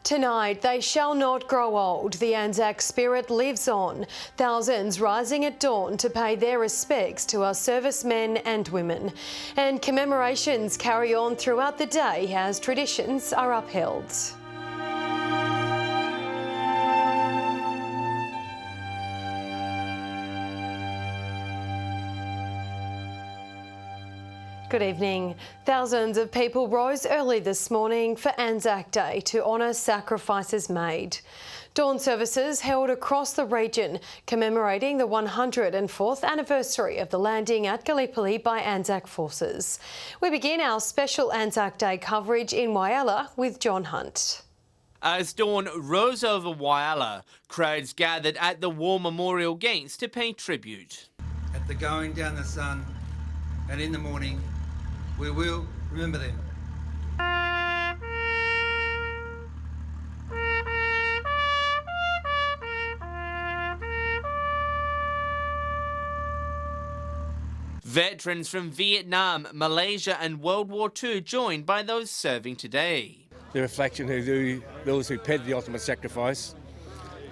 Tonight, they shall not grow old. The Anzac spirit lives on. Thousands rising at dawn to pay their respects to our servicemen and women. And commemorations carry on throughout the day as traditions are upheld. Good evening. Thousands of people rose early this morning for Anzac Day to honour sacrifices made. Dawn services held across the region, commemorating the 104th anniversary of the landing at Gallipoli by Anzac forces. We begin our special Anzac Day coverage in Whyalla with John Hunt. As dawn rose over Whyalla, crowds gathered at the War Memorial gates to pay tribute. At the going down the sun and in the morning, we will remember them. Veterans from Vietnam, Malaysia and World War II joined by those serving today. The reflection of those who paid the ultimate sacrifice,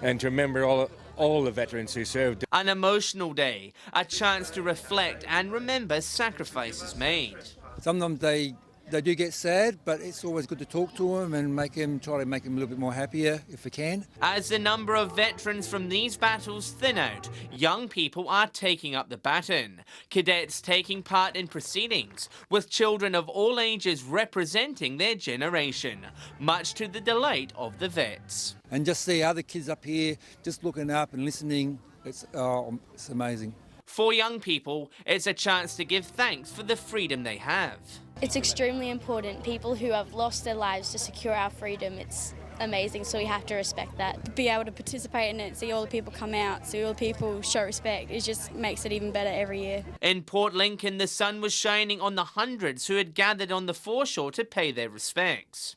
and to remember all the veterans who served. An emotional day, a chance to reflect and remember sacrifices made. Sometimes they do get sad, but it's always good to talk to them and try to make them a little bit more happier if we can. As the number of veterans from these battles thin out, young people are taking up the baton. Cadets taking part in proceedings, with children of all ages representing their generation, much to the delight of the vets. And just see other kids up here just looking up and listening, it's amazing. For young people, it's a chance to give thanks for the freedom they have. It's extremely important. People who have lost their lives to secure our freedom, it's amazing, so we have to respect that. Be able to participate in it, see all the people come out, see all the people show respect, it just makes it even better every year. In Port Lincoln, the sun was shining on the hundreds who had gathered on the foreshore to pay their respects.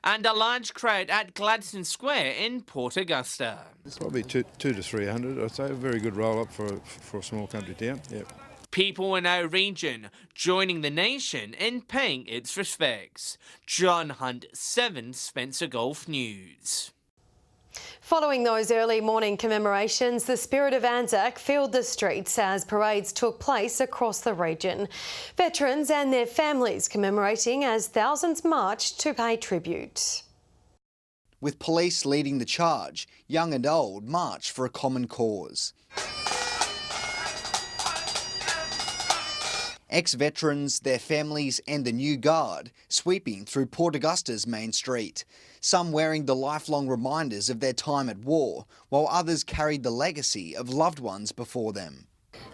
And a large crowd at Gladstone Square in Port Augusta. It's probably two to 300, I'd say. A very good roll-up for a small country town, yeah. People in our region joining the nation in paying its respects. John Hunt, 7 Spencer Gulf News. Following those early morning commemorations, the spirit of Anzac filled the streets as parades took place across the region. Veterans and their families commemorating as thousands marched to pay tribute. With police leading the charge, young and old marched for a common cause. Ex-veterans, their families and the new guard sweeping through Port Augusta's main street, some wearing the lifelong reminders of their time at war, while others carried the legacy of loved ones before them.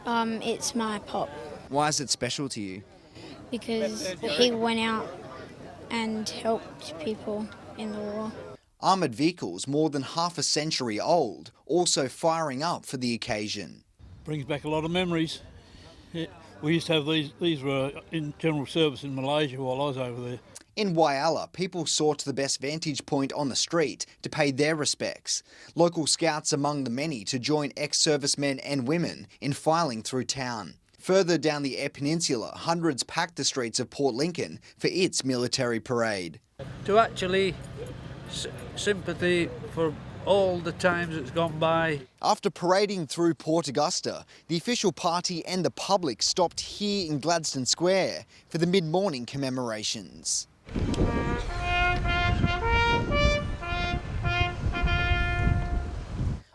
It's my pop. Why is it special to you? Because he went out and helped people in the war. Armoured vehicles more than half a century old, also firing up for the occasion. Brings back a lot of memories. We used to have these were in general service in Malaysia while I was over there. In Whyalla, people sought the best vantage point on the street to pay their respects. Local scouts among the many to join ex-servicemen and women in filing through town. Further down the Eyre Peninsula, hundreds packed the streets of Port Lincoln for its military parade. To actually sympathy for all the times it's gone by. After parading through Port Augusta, the official party and the public stopped here in Gladstone Square for the mid-morning commemorations.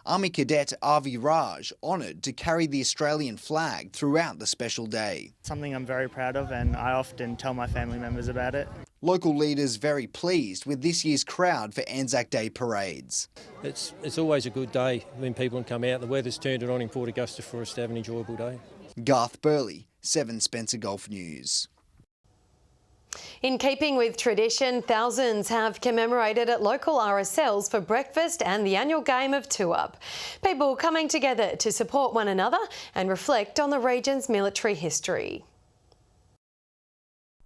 Army Cadet Avi Raj honoured to carry the Australian flag throughout the special day. Something I'm very proud of, and I often tell my family members about it. Local leaders very pleased with this year's crowd for Anzac Day parades. It's always a good day when people can come out. The weather's turned it on in Port Augusta for us to have an enjoyable day. Garth Burley, 7 Spencer Gulf News. In keeping with tradition, thousands have commemorated at local RSLs for breakfast and the annual game of Two Up. People coming together to support one another and reflect on the region's military history.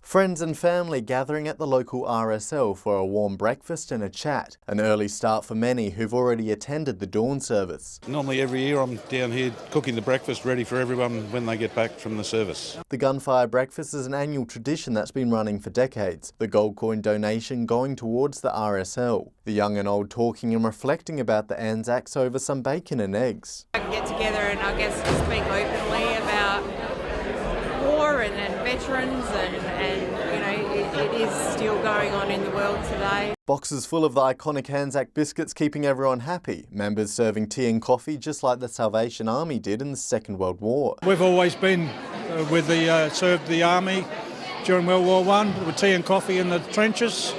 Friends and family gathering at the local RSL for a warm breakfast and a chat. An early start for many who've already attended the dawn service. Normally every year I'm down here cooking the breakfast ready for everyone when they get back from the service. The gunfire breakfast is an annual tradition that's been running for decades. The gold coin donation going towards the RSL. The young and old talking and reflecting about the Anzacs over some bacon and eggs. I can get together and I guess speak openly about war and veterans and you know, it is still going on in the world today. Boxes full of the iconic Anzac biscuits keeping everyone happy. Members serving tea and coffee just like the Salvation Army did in the Second World War. We've always been served the army during World War I with tea and coffee in the trenches.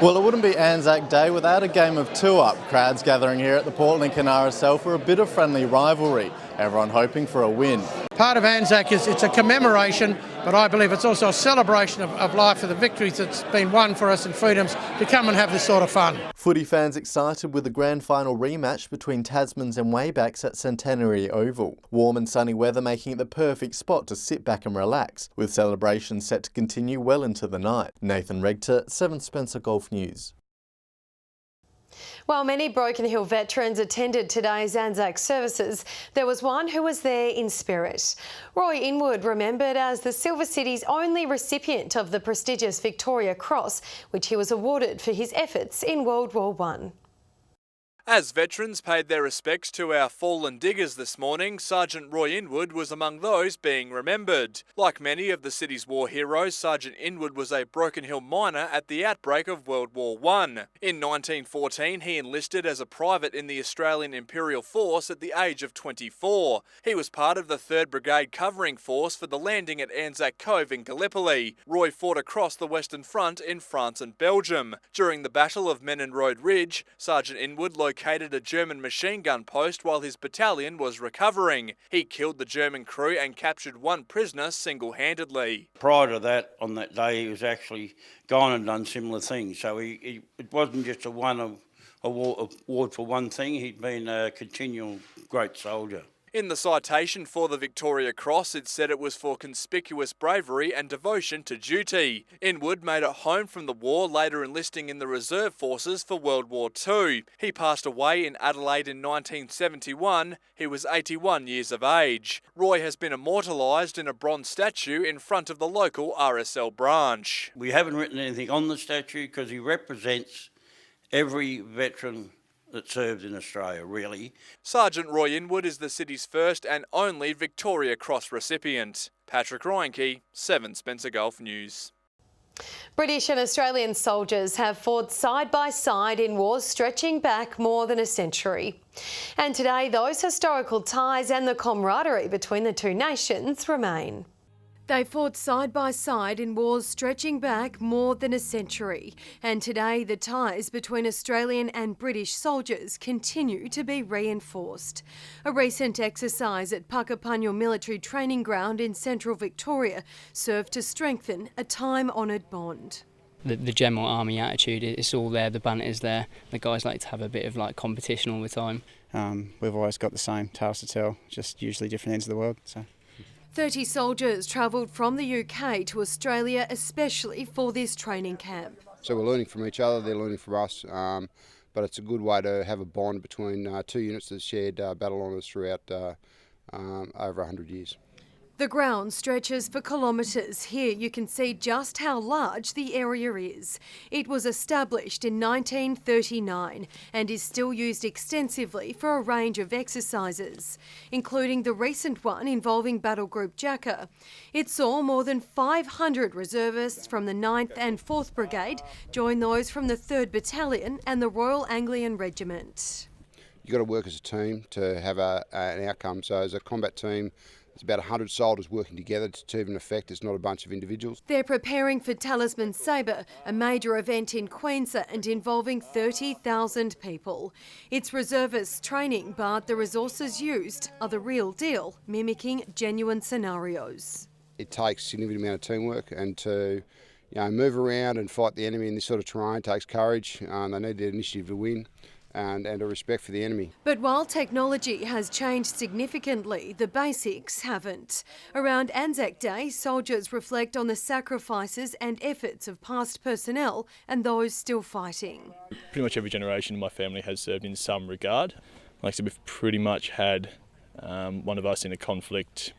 Well, it wouldn't be Anzac Day without a game of two-up. Crowds gathering here at the Port Lincoln RSL for a bit of friendly rivalry. Everyone hoping for a win. Part of Anzac is it's a commemoration, but I believe it's also a celebration of life, for the victories that's been won for us and freedoms, to come and have this sort of fun. Footy fans excited with the grand final rematch between Tasmans and Waybacks at Centenary Oval. Warm and sunny weather making it the perfect spot to sit back and relax, with celebrations set to continue well into the night. Nathan Regter, 7 Spencer Golf News. While many Broken Hill veterans attended today's Anzac services, there was one who was there in spirit. Roy Inwood, remembered as the Silver City's only recipient of the prestigious Victoria Cross, which he was awarded for his efforts in World War I. As veterans paid their respects to our fallen diggers this morning, Sergeant Roy Inwood was among those being remembered. Like many of the city's war heroes, Sergeant Inwood was a Broken Hill miner at the outbreak of World War I. In 1914, he enlisted as a private in the Australian Imperial Force at the age of 24. He was part of the 3rd Brigade covering force for the landing at Anzac Cove in Gallipoli. Roy fought across the Western Front in France and Belgium. During the Battle of Menin Road Ridge, Sergeant Inwood located a German machine gun post while his battalion was recovering. He killed the German crew and captured 1 prisoner single-handedly. Prior to that, on that day, he was actually gone and done similar things. So it wasn't just a award for one thing. He'd been a continual great soldier. In the citation for the Victoria Cross, it said it was for conspicuous bravery and devotion to duty. Inwood made it home from the war, later enlisting in the reserve forces for World War II. He passed away in Adelaide in 1971. He was 81 years of age. Roy has been immortalised in a bronze statue in front of the local RSL branch. We haven't written anything on the statue because he represents every veteran that served in Australia, really. Sergeant Roy Inwood is the city's first and only Victoria Cross recipient. Patrick Reinke, 7 Spencer Gulf News. British and Australian soldiers have fought side by side in wars stretching back more than a century. And today, those historical ties and the camaraderie between the two nations remain. They fought side by side in wars stretching back more than a century, and today the ties between Australian and British soldiers continue to be reinforced. A recent exercise at Puckapunyal Military Training Ground in central Victoria served to strengthen a time-honoured bond. The general army attitude, it's all there, the banter is there. The guys like to have a bit of competition all the time. We've always got the same tales to tell, just usually different ends of the world. 30 soldiers travelled from the UK to Australia especially for this training camp. So we're learning from each other, they're learning from us, but it's a good way to have a bond between 2 units that shared battle honours throughout over 100 years. The ground stretches for kilometres. Here you can see just how large the area is. It was established in 1939 and is still used extensively for a range of exercises, including the recent one involving Battle Group Jacker. It saw more than 500 reservists from the 9th and 4th Brigade join those from the 3rd Battalion and the Royal Anglian Regiment. You've got to work as a team to have an outcome. So as a combat team, there's about 100 soldiers working together to achieve an effect. It's not a bunch of individuals. They're preparing for Talisman Sabre, a major event in Queensland involving 30,000 people. It's reservists training, but the resources used are the real deal, mimicking genuine scenarios. It takes a significant amount of teamwork, and to move around and fight the enemy in this sort of terrain takes courage. They need the initiative to win. and a respect for the enemy. But while technology has changed significantly, the basics haven't. Around Anzac Day, soldiers reflect on the sacrifices and efforts of past personnel and those still fighting. Pretty much every generation in my family has served in some regard. Like I said, we've pretty much had one of us in a conflict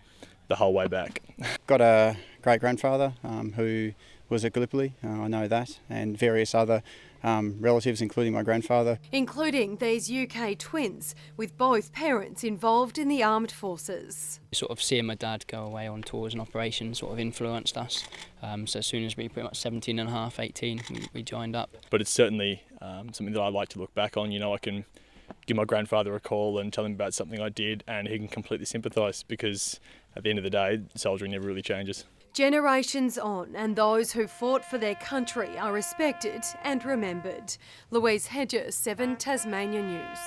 the whole way back. Got a great-grandfather who was at Gallipoli, I know that, and various other relatives, including my grandfather. Including these UK twins, with both parents involved in the armed forces. Sort of seeing my dad go away on tours and operations sort of influenced us. So as soon as we pretty much 17 and a half, 18, we joined up. But it's certainly something that I like to look back on. You know, I can give my grandfather a call and tell him about something I did, and he can completely sympathise, because at the end of the day, soldiering never really changes. Generations on, and those who fought for their country are respected and remembered. Louise Hedges, 7 Tasmania News.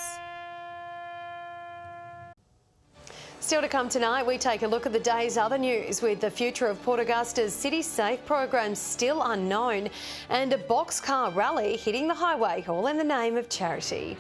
Still to come tonight, we take a look at the day's other news, with the future of Port Augusta's City Safe program still unknown, and a boxcar rally hitting the highway, all in the name of charity.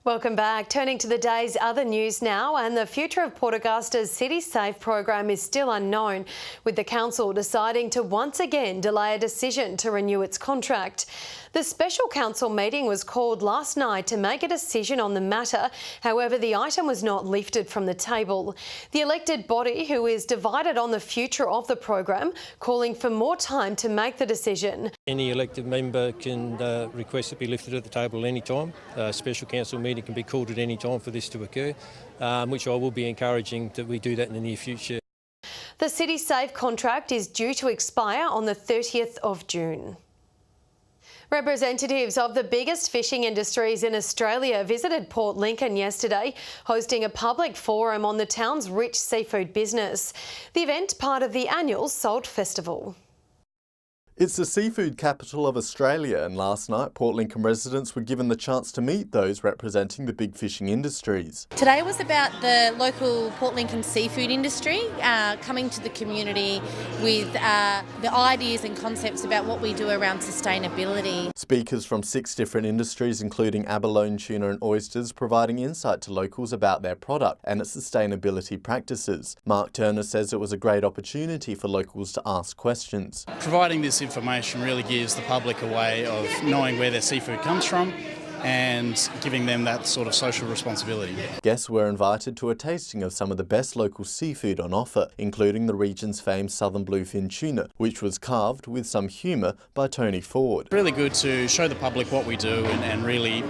Welcome back. Turning to the day's other news now, and the future of Port Augusta's City Safe program is still unknown, with the council deciding to once again delay a decision to renew its contract. The special council meeting was called last night to make a decision on the matter. However, the item was not lifted from the table. The elected body, who is divided on the future of the program, calling for more time to make the decision. Any elected member can request it be lifted at the table any time. A special council meeting can be called at any time for this to occur, which I will be encouraging that we do that in the near future. The City Safe contract is due to expire on the 30th of June. Representatives of the biggest fishing industries in Australia visited Port Lincoln yesterday, hosting a public forum on the town's rich seafood business. The event, part of the annual Salt Festival. It's the seafood capital of Australia, and last night Port Lincoln residents were given the chance to meet those representing the big fishing industries. Today was about the local Port Lincoln seafood industry coming to the community with the ideas and concepts about what we do around sustainability. Speakers from 6 different industries, including abalone, tuna and oysters, providing insight to locals about their product and its sustainability practices. Mark Turner says it was a great opportunity for locals to ask questions. Providing this information really gives the public a way of knowing where their seafood comes from and giving them that sort of social responsibility. Guests were invited to a tasting of some of the best local seafood on offer, including the region's famed southern bluefin tuna, which was carved with some humour by Tony Ford. Really good to show the public what we do and really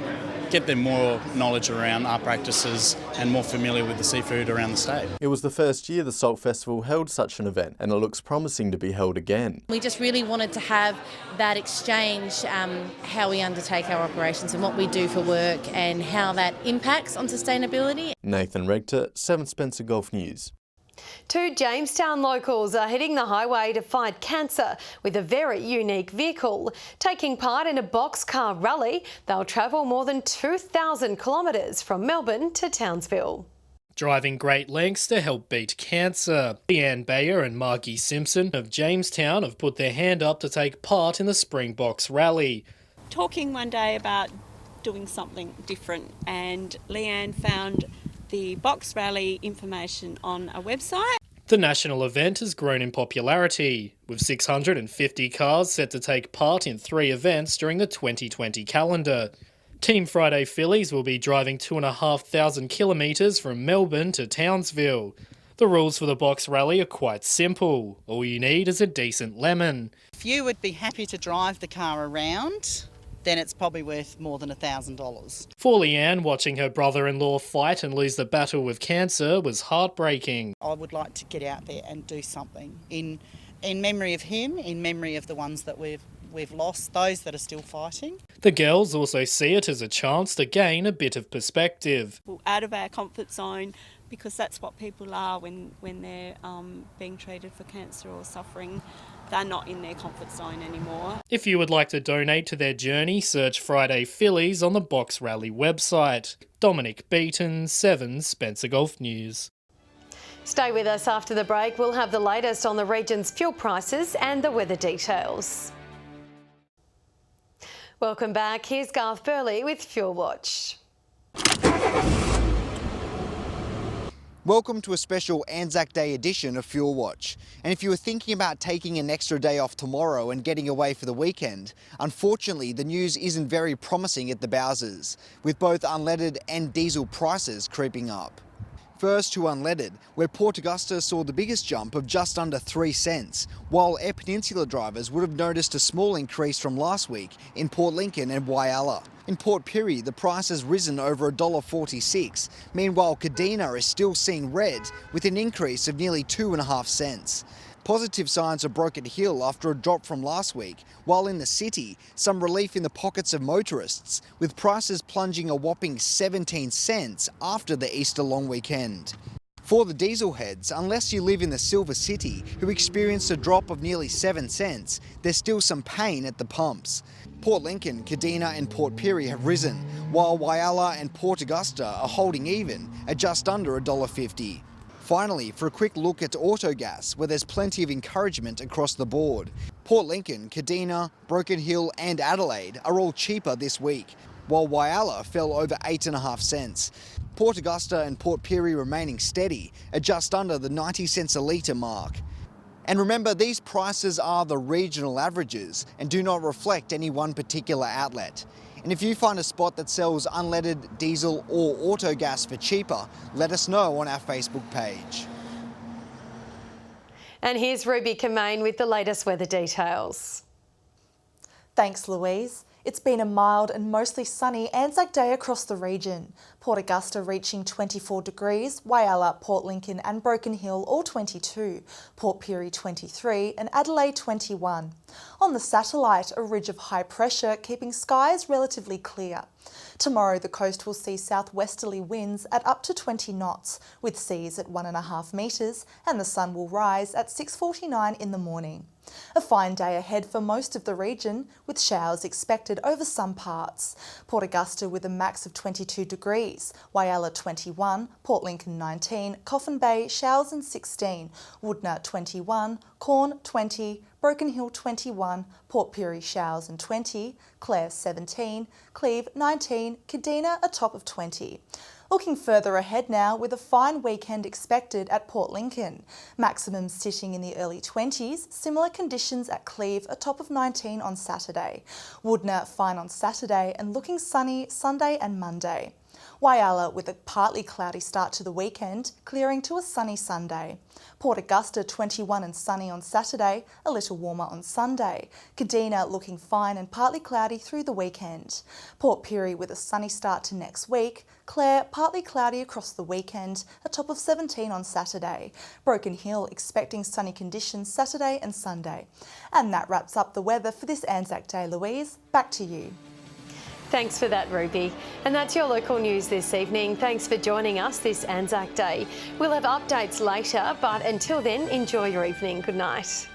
get them more knowledge around our practices and more familiar with the seafood around the state. It was the first year the Salt Festival held such an event, and it looks promising to be held again. We just really wanted to have that exchange, how we undertake our operations and what we do for work and how that impacts on sustainability. Nathan Rector, 7 Spencer Gulf News. 2 Jamestown locals are hitting the highway to fight cancer with a very unique vehicle. Taking part in a boxcar rally, they'll travel more than 2,000 kilometres from Melbourne to Townsville. Driving great lengths to help beat cancer. Leanne Bayer and Margie Simpson of Jamestown have put their hand up to take part in the Springboks rally. Talking one day about doing something different, and Leanne found the Box Rally information on a website. The national event has grown in popularity, with 650 cars set to take part in 3 events during the 2020 calendar. Team Friday Phillies will be driving 2,500 kilometres from Melbourne to Townsville. The rules for the Box Rally are quite simple. All you need is a decent lemon. If you would be happy to drive the car around, then it's probably worth more than $1,000. For Leanne, watching her brother-in-law fight and lose the battle with cancer was heartbreaking. I would like to get out there and do something in memory of him, in memory of the ones that we've lost, those that are still fighting. The girls also see it as a chance to gain a bit of perspective. We're out of our comfort zone, because that's what people are when they're being treated for cancer or suffering. They're not in their comfort zone anymore. If you would like to donate to their journey, search Friday Phillies on the Box Rally website. Dominic Beaton, 7 Spencer Gulf News. Stay with us after the break. We'll have the latest on the region's fuel prices and the weather details. Welcome back. Here's Garth Burley with Fuel Watch. Welcome to a special Anzac Day edition of Fuel Watch. And if you were thinking about taking an extra day off tomorrow and getting away for the weekend, unfortunately the news isn't very promising at the Bowsers, with both unleaded and diesel prices creeping up. First to unleaded, where Port Augusta saw the biggest jump of just under 3 cents, while Eyre Peninsula drivers would have noticed a small increase from last week in Port Lincoln and Whyalla. In Port Pirie, the price has risen over $1.46. Meanwhile, Kadina is still seeing red with an increase of nearly 2.5 cents. Positive signs of Broken Hill after a drop from last week, while in the city, some relief in the pockets of motorists, with prices plunging a whopping 17 cents after the Easter long weekend. For the diesel heads, unless you live in the Silver City, who experienced a drop of nearly 7 cents, there's still some pain at the pumps. Port Lincoln, Kadina and Port Pirie have risen, while Whyalla and Port Augusta are holding even at just under $1.50. Finally, for a quick look at Autogas, where there's plenty of encouragement across the board. Port Lincoln, Kadina, Broken Hill and Adelaide are all cheaper this week, while Whyalla fell over 8.5 cents. Port Augusta and Port Pirie remaining steady at just under the 90 cents a litre mark. And remember, these prices are the regional averages and do not reflect any one particular outlet. And if you find a spot that sells unleaded, diesel or auto gas for cheaper, let us know on our Facebook page. And here's Ruby Kemain with the latest weather details. Thanks, Louise. It's been a mild and mostly sunny Anzac Day across the region. Port Augusta reaching 24 degrees, Whyalla, Port Lincoln and Broken Hill all 22, Port Pirie 23 and Adelaide 21. On the satellite, a ridge of high pressure keeping skies relatively clear. Tomorrow the coast will see southwesterly winds at up to 20 knots, with seas at 1.5 metres, and the sun will rise at 6:49 in the morning. A fine day ahead for most of the region, with showers expected over some parts. Port Augusta with a max of 22 degrees, Whyalla 21, Port Lincoln 19, Coffin Bay showers and 16, Woodner 21, Corn 20, Broken Hill 21, Port Pirie showers and 20, Clare 17, Cleve 19, Kadina a top of 20. Looking further ahead now, with a fine weekend expected at Port Lincoln. Maximums sitting in the early 20s, similar conditions at Cleve, a top of 19 on Saturday. Woodner fine on Saturday and looking sunny Sunday and Monday. Whyalla with a partly cloudy start to the weekend, clearing to a sunny Sunday. Port Augusta 21 and sunny on Saturday, a little warmer on Sunday. Kadina looking fine and partly cloudy through the weekend. Port Pirie with a sunny start to next week. Clare partly cloudy across the weekend, a top of 17 on Saturday. Broken Hill expecting sunny conditions Saturday and Sunday. And that wraps up the weather for this Anzac Day, Louise. Back to you. Thanks for that, Ruby. And that's your local news this evening. Thanks for joining us this Anzac Day. We'll have updates later, but until then, enjoy your evening. Good night.